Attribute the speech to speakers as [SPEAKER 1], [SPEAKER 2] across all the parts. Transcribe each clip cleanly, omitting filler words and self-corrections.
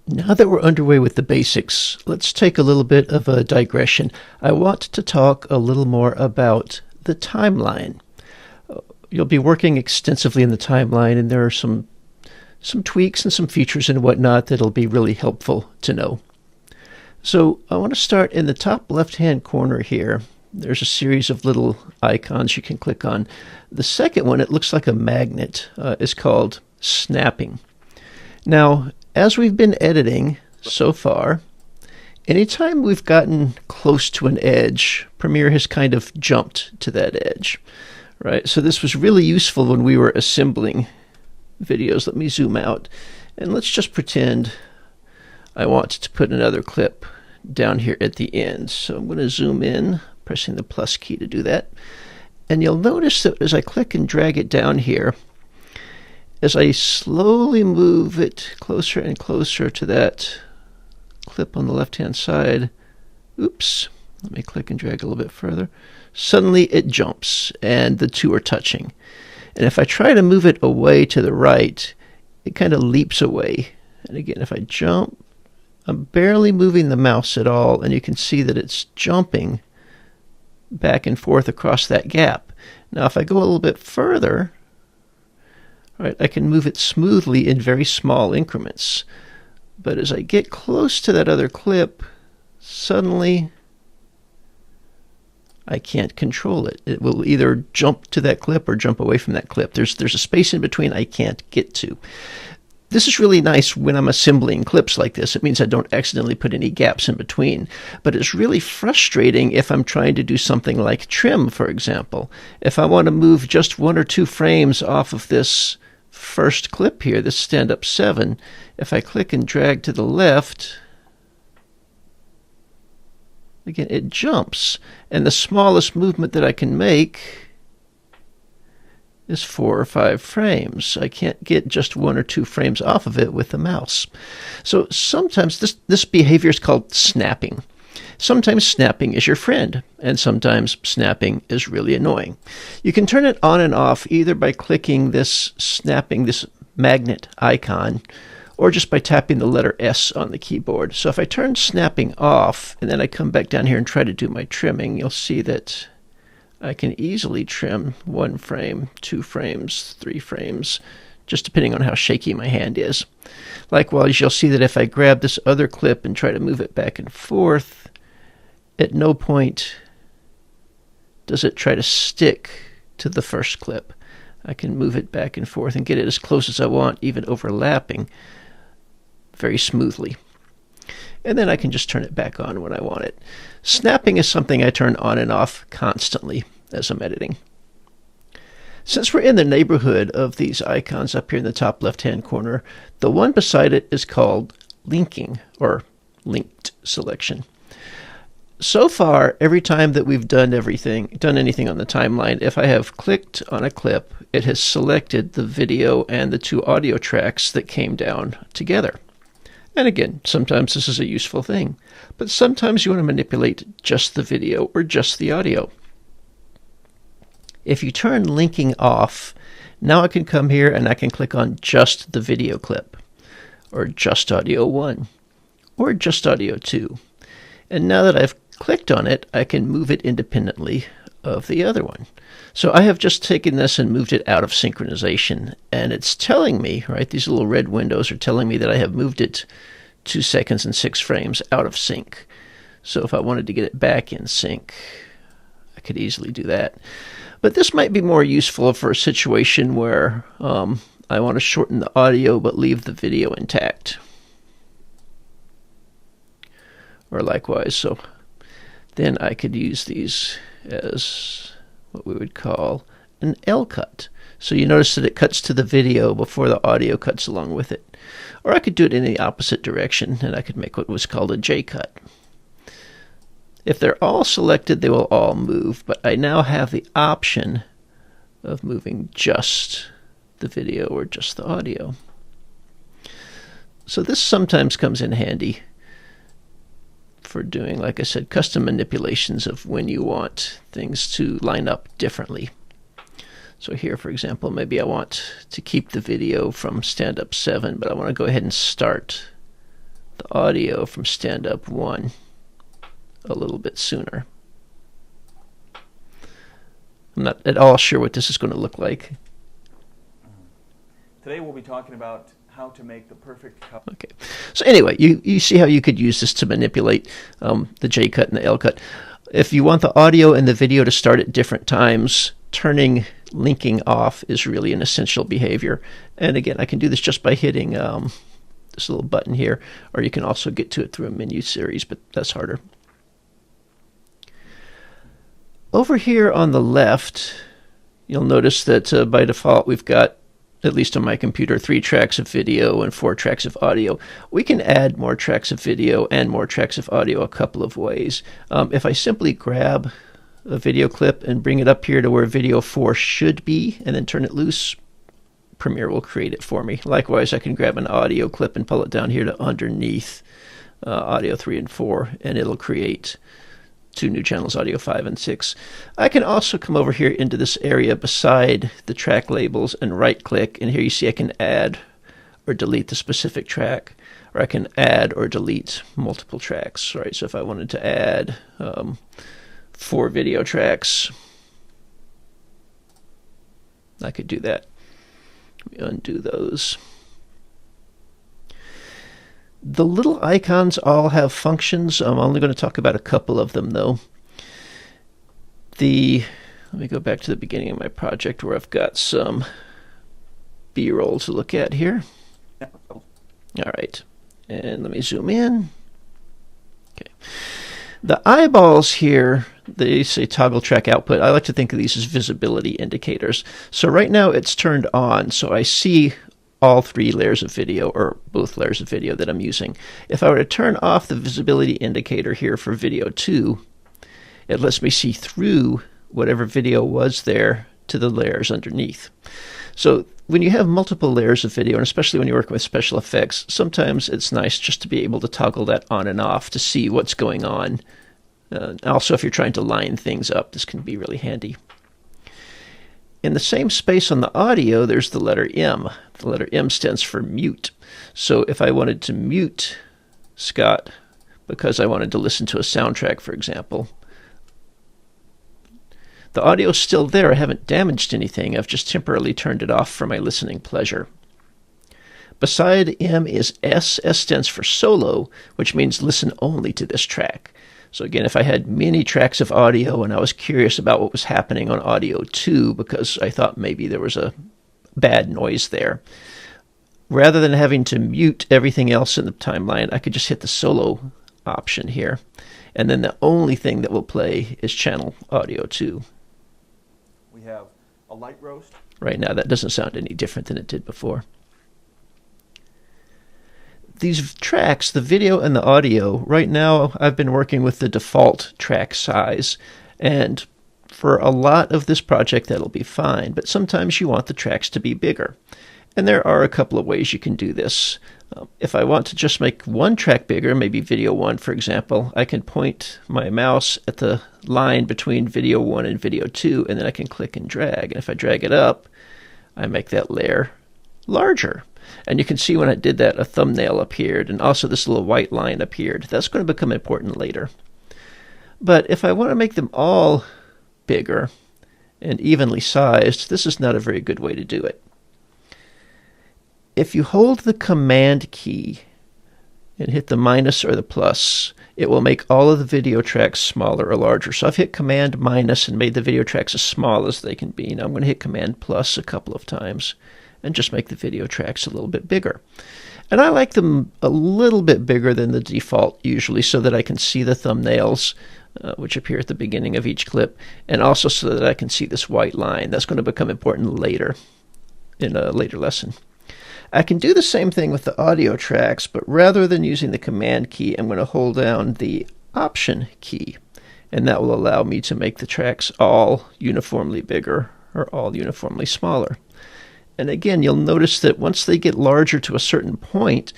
[SPEAKER 1] Now that we're underway with the basics, let's take a little bit of a digression. I want to talk a little more about the timeline. You'll be working extensively in the timeline, and there are some tweaks and some features and whatnot that'll be really helpful to know. So I want to start in the top left-hand corner here. There's a series of little icons you can click on. The second one, it looks like a magnet, is called snapping. Now, as we've been editing so far, anytime we've gotten close to an edge, Premiere has kind of jumped to that edge, right? So this was really useful when we were assembling videos. Let me zoom out, and let's just pretend I want to put another clip down here at the end. So I'm going to zoom in, pressing the plus key to do that. And you'll notice that as I click and drag it down here, as I slowly move it closer and closer to that clip on the left-hand side, oops, let me click and drag a little bit further, suddenly it jumps and the two are touching. And if I try to move it away to the right, it kind of leaps away. And again, if I jump, I'm barely moving the mouse at all, and you can see that it's jumping back and forth across that gap. Now, if I go a little bit further, right, I can move it smoothly in very small increments. But as I get close to that other clip, suddenly I can't control it. It will either jump to that clip or jump away from that clip. There's a space in between I can't get to. This is really nice when I'm assembling clips like this. It means I don't accidentally put any gaps in between. But it's really frustrating if I'm trying to do something like trim, for example. If I want to move just 1 or 2 frames off of this first clip here, this stand-up 7, if I click and drag to the left, again, it jumps. And the smallest movement that I can make is 4 or 5 frames. I can't get just 1 or 2 frames off of it with the mouse. So sometimes this behavior is called snapping. Sometimes snapping is your friend, and sometimes snapping is really annoying. You can turn it on and off either by clicking this snapping, this magnet icon, or just by tapping the letter S on the keyboard. So if I turn snapping off, and then I come back down here and try to do my trimming, you'll see that I can easily trim 1 frame, 2 frames, 3 frames, just depending on how shaky my hand is. Likewise, you'll see that if I grab this other clip and try to move it back and forth, at no point does it try to stick to the first clip. I can move it back and forth and get it as close as I want, even overlapping, very smoothly. And then I can just turn it back on when I want it. Snapping is something I turn on and off constantly as I'm editing. Since we're in the neighborhood of these icons up here in the top left-hand corner, the one beside it is called linking, or linked selection. So far, every time that we've done anything on the timeline, if I have clicked on a clip, it has selected the video and the 2 audio tracks that came down together. And again, sometimes this is a useful thing, but sometimes you want to manipulate just the video or just the audio. If you turn linking off, now I can come here and I can click on just the video clip, or just audio 1, or just audio 2. And now that I've clicked on it, I can move it independently of the other one. So I have just taken this and moved it out of synchronization, and it's telling me, right, these little red windows are telling me that I have moved it 2 seconds and 6 frames out of sync. So if I wanted to get it back in sync, I could easily do that. But this might be more useful for a situation where I want to shorten the audio but leave the video intact. Or likewise, so then I could use these as what we would call an L cut. So you notice that it cuts to the video before the audio cuts along with it. Or I could do it in the opposite direction, and I could make what was called a J cut. If they're all selected, they will all move, but I now have the option of moving just the video or just the audio. So this sometimes comes in handy for doing, like I said, custom manipulations of when you want things to line up differently. So here, for example, maybe I want to keep the video from stand-up 7, but I want to go ahead and start the audio from stand-up 1 a little bit sooner. I'm not at all sure what this is going to look like.
[SPEAKER 2] Today we'll be talking about how to make the perfect cup.
[SPEAKER 1] Okay. So anyway, you see how you could use this to manipulate the J cut and the L cut. If you want the audio and the video to start at different times, turning linking off is really an essential behavior. And again, I can do this just by hitting this little button here, or you can also get to it through a menu series, but that's harder. Over here on the left, you'll notice that by default we've got, at least on my computer, 3 tracks of video and 4 tracks of audio. We can add more tracks of video and more tracks of audio a couple of ways. If I simply grab a video clip and bring it up here to where video 4 should be and then turn it loose, Premiere will create it for me. Likewise, I can grab an audio clip and pull it down here to underneath audio 3 and 4, and it'll create 2 new channels, audio 5 and 6. I can also come over here into this area beside the track labels and right click, and here you see I can add or delete the specific track, or I can add or delete multiple tracks. Right? So if I wanted to add 4 video tracks, I could do that. Let me undo those. The little icons all have functions. I'm only going to talk about a couple of them, though. Let me go back to the beginning of my project where I've got some B-roll to look at here. All right, and let me zoom in. Okay. The eyeballs here, they say toggle track output. I like to think of these as visibility indicators. So right now it's turned on, so I see all 3 layers of video, or both layers of video that I'm using. If I were to turn off the visibility indicator here for video 2, it lets me see through whatever video was there to the layers underneath. So when you have multiple layers of video, and especially when you're working with special effects, sometimes it's nice just to be able to toggle that on and off to see what's going on. Also, if you're trying to line things up, this can be really handy. In the same space on the audio, there's the letter M. The letter M stands for mute. So if I wanted to mute Scott because I wanted to listen to a soundtrack, for example, the audio's still there. I haven't damaged anything. I've just temporarily turned it off for my listening pleasure. Beside M is S. S stands for solo, which means listen only to this track. So again, if I had many tracks of audio and I was curious about what was happening on audio 2 because I thought maybe there was a bad noise there, rather than having to mute everything else in the timeline, I could just hit the solo option here. And then the only thing that will play is channel audio 2.
[SPEAKER 2] We have a light roast.
[SPEAKER 1] Right now, that doesn't sound any different than it did before. These tracks, the video and the audio, right now I've been working with the default track size, and for a lot of this project that'll be fine, but sometimes you want the tracks to be bigger. And there are a couple of ways you can do this. If I want to just make one track bigger, maybe video 1 for example, I can point my mouse at the line between video 1 and video 2, and then I can click and drag. And if I drag it up, I make that layer larger. And you can see when I did that, a thumbnail appeared, and also this little white line appeared. That's going to become important later. But if I want to make them all bigger and evenly sized, this is not a very good way to do it. If you hold the Command key and hit the minus or the plus, it will make all of the video tracks smaller or larger. So I've hit Command minus and made the video tracks as small as they can be. Now I'm going to hit Command plus a couple of times and just make the video tracks a little bit bigger. And I like them a little bit bigger than the default usually so that I can see the thumbnails, which appear at the beginning of each clip, and also so that I can see this white line. That's going to become important later in a later lesson. I can do the same thing with the audio tracks, but rather than using the Command key, I'm going to hold down the Option key, and that will allow me to make the tracks all uniformly bigger or all uniformly smaller. And again, you'll notice that once they get larger to a certain point,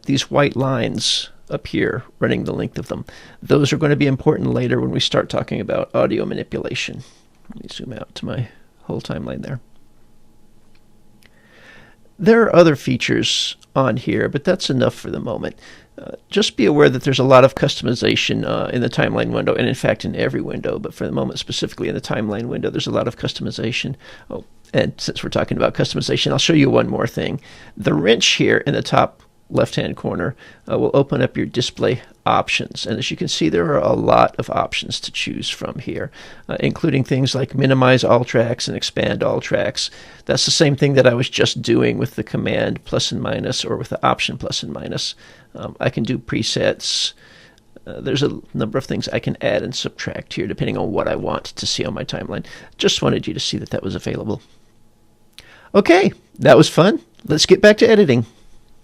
[SPEAKER 1] these white lines appear running the length of them. Those are going to be important later when we start talking about audio manipulation. Let me zoom out to my whole timeline there. There are other features on here, but that's enough for the moment. Just be aware that there's a lot of customization in the timeline window, and in fact in every window, but for the moment specifically in the timeline window, there's a lot of customization. Oh, and since we're talking about customization, I'll show you one more thing. The wrench here in the top left-hand corner will open up your display options. And as you can see, there are a lot of options to choose from here, including things like minimize all tracks and expand all tracks. That's the same thing that I was just doing with the command plus and minus, or with the option plus and minus. I can do presets. There's a number of things I can add and subtract here depending on what I want to see on my timeline. Just wanted you to see that that was available. Okay, that was fun. Let's get back to editing.